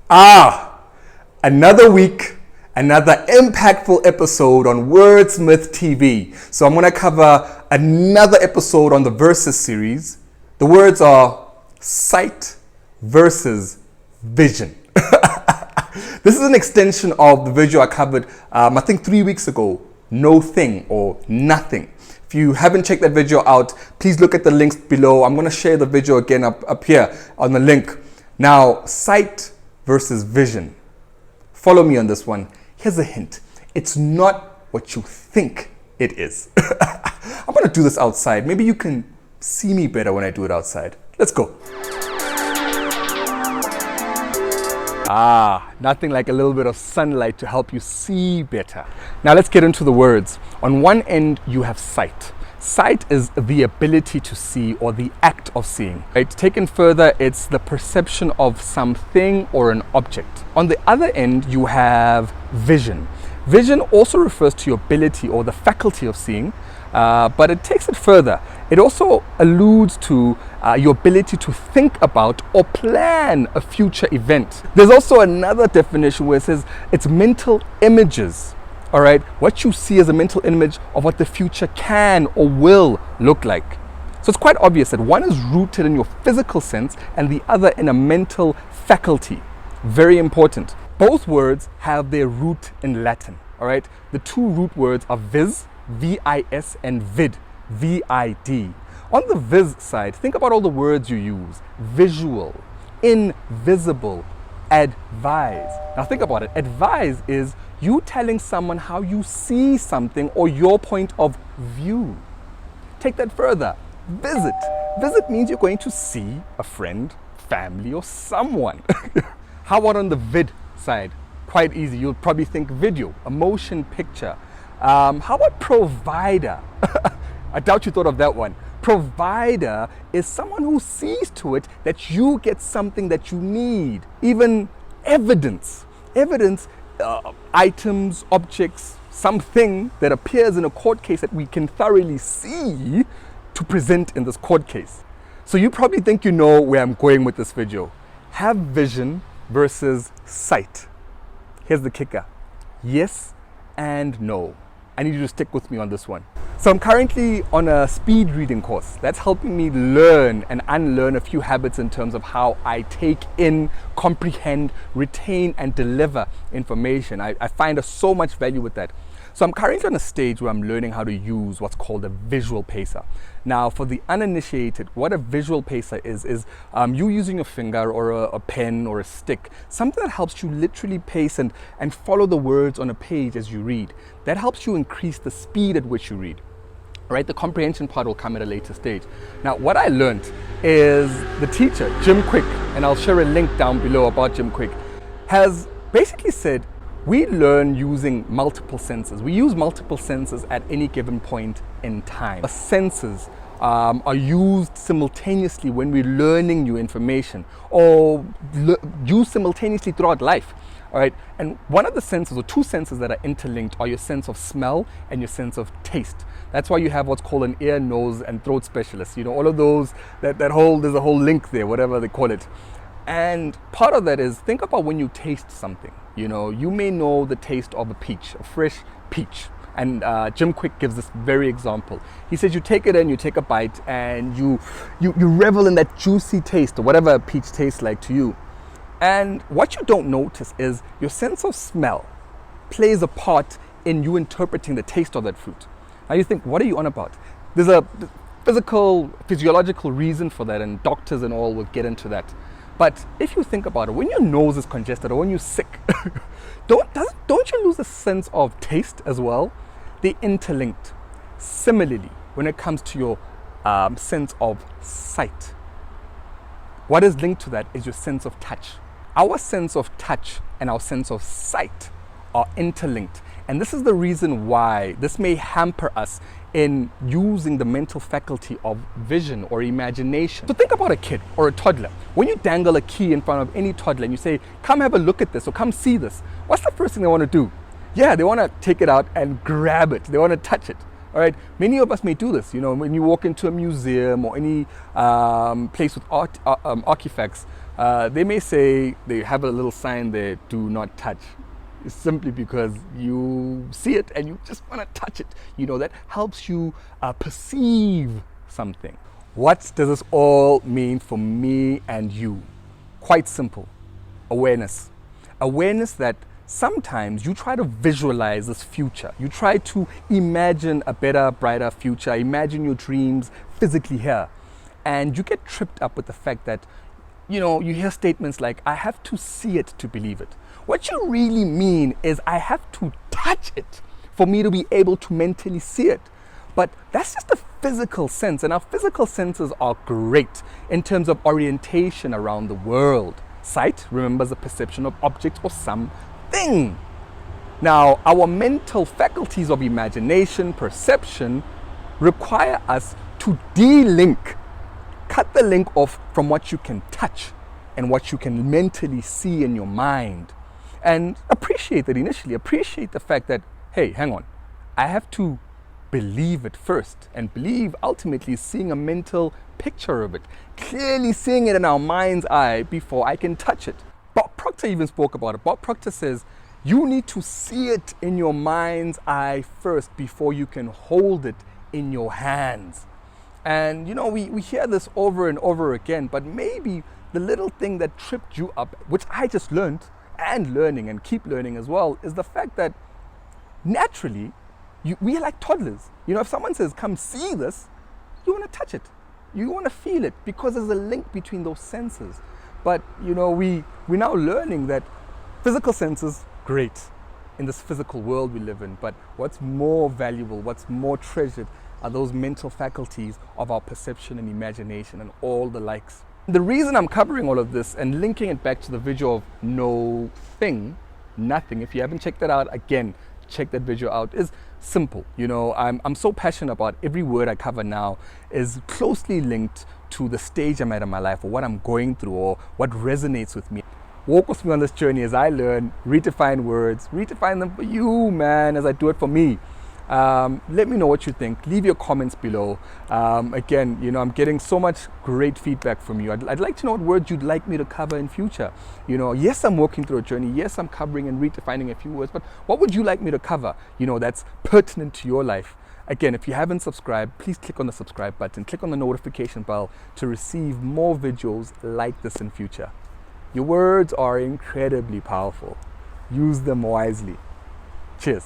Another week, another impactful episode on Wordsmith TV. So I'm going to cover another episode on the Versus series. The words are sight versus vision. This is an extension of the video I covered, I think 3 weeks ago, no thing or nothing. If you haven't checked that video out, please look at the links below. I'm going to share the video again up here on the link. Now, sight versus vision. Follow me on this one. Here's a hint. It's not what you think it is. I'm going to do this outside. Maybe you can see me better when I do it outside. Let's go. Nothing like a little bit of sunlight to help you see better. Now let's get into the words. On one end, you have sight. Sight is the ability to see or the act of seeing. Right? Taken further, it's the perception of something or an object. On the other end, you have vision. Vision also refers to your ability or the faculty of seeing, but it takes it further. It also alludes to your ability to think about or plan a future event. There's also another definition where it says it's mental images. All right, what you see is a mental image of what the future can or will look like. So it's quite obvious that one is rooted in your physical sense and the other in a mental faculty. Very important. Both words have their root in Latin. All right, the two root words are vis, V-I-S, and vid, V-I-D. On the vis side, think about all the words you use. Visual, invisible, advise. Now think about it. Advise is you telling someone how you see something or your point of view. Take that further. Visit. Visit means you're going to see a friend, family, or someone. How about on the vid side? Quite easy. You'll probably think video, a motion picture. How about provider? I doubt you thought of that one. Provider is someone who sees to it that you get something that you need. Even evidence. Evidence, items, objects, something that appears in a court case that we can thoroughly see to present in this court case. So you probably think you know where I'm going with this video. Have vision versus sight. Here's the kicker. Yes and no. I need you to stick with me on this one. So I'm currently on a speed reading course. That's helping me learn and unlearn a few habits in terms of how I take in, comprehend, retain, and deliver information. I find so much value with that. So I'm currently on a stage where I'm learning how to use what's called a visual pacer. Now, for the uninitiated, what a visual pacer is you using your finger or a pen or a stick, something that helps you literally pace and follow the words on a page as you read. That helps you increase the speed at which you read. Right, the comprehension part will come at a later stage. Now, what I learned is the teacher, Jim Quick, and I'll share a link down below about Jim Quick, has basically said we learn using multiple senses. We use multiple senses at any given point in time. The senses are used simultaneously when we're learning new information or used simultaneously throughout life. All right, and one of the senses or two senses that are interlinked are your sense of smell and your sense of taste. That's why you have what's called an ear, nose, and throat specialist. You know, all of those, there's a whole link there, whatever they call it. And part of that is, think about when you taste something. You know, you may know the taste of a peach, a fresh peach. And Jim Quick gives this very example. He says you take it in, you take a bite, and you revel in that juicy taste or whatever a peach tastes like to you. And what you don't notice is your sense of smell plays a part in you interpreting the taste of that fruit. Now you think, what are you on about? There's a physiological reason for that, and doctors and all will get into that. But if you think about it, when your nose is congested or when you're sick, don't you lose a sense of taste as well? They're interlinked. Similarly, when it comes to your sense of sight, what is linked to that is your sense of touch. Our sense of touch and our sense of sight are interlinked. And this is the reason why this may hamper us in using the mental faculty of vision or imagination. So think about a kid or a toddler. When you dangle a key in front of any toddler and you say, come have a look at this or come see this, what's the first thing they want to do? Yeah, they want to take it out and grab it. They want to touch it. All right, many of us may do this. You know, when you walk into a museum or any place with artifacts, They may say, they have a little sign there, do not touch. It's simply because you see it and you just want to touch it. That helps you perceive something. What does this all mean for me and you? Quite simple. Awareness. Awareness that sometimes you try to visualize this future. You try to imagine a better, brighter future. Imagine your dreams physically here. And you get tripped up with the fact that, you hear statements like, I have to see it to believe it. What you really mean is I have to touch it for me to be able to mentally see it. But that's just a physical sense, and our physical senses are great in terms of orientation around the world. Sight remembers the perception of objects or something. Now, our mental faculties of imagination, perception, require us to de-link, cut the link off from what you can touch and what you can mentally see in your mind. And appreciate it initially. Appreciate the fact that, hey, hang on, I have to believe it first, and believe ultimately seeing a mental picture of it, clearly seeing it in our mind's eye before I can touch it. Bob Proctor even spoke about it. Bob Proctor says you need to see it in your mind's eye first before you can hold it in your hands. And we hear this over and over again, but maybe the little thing that tripped you up, which I just learned and learning and keep learning as well, is the fact that naturally we are like toddlers. If someone says, come see this, you want to touch it. You want to feel it because there's a link between those senses. But, we're now learning that physical senses, great in this physical world we live in. But what's more valuable, what's more treasured are those mental faculties of our perception and imagination and all the likes. The reason I'm covering all of this and linking it back to the video of no thing, nothing, if you haven't checked that out, again, check that video out, is simple. I'm so passionate about every word I cover now is closely linked to the stage I'm at in my life, or what I'm going through, or what resonates with me. Walk with me on this journey as I learn, redefine words, redefine them for you, man, as I do it for me. Let me know what you think. Leave your comments below. Again, I'm getting so much great feedback from you. I'd like to know what words you'd like me to cover in future. Yes, I'm walking through a journey. Yes, I'm covering and redefining a few words, but what would you like me to cover, that's pertinent to your life? Again, if you haven't subscribed, please click on the subscribe button. Click on the notification bell to receive more videos like this in future. Your words are incredibly powerful. Use them wisely. Cheers.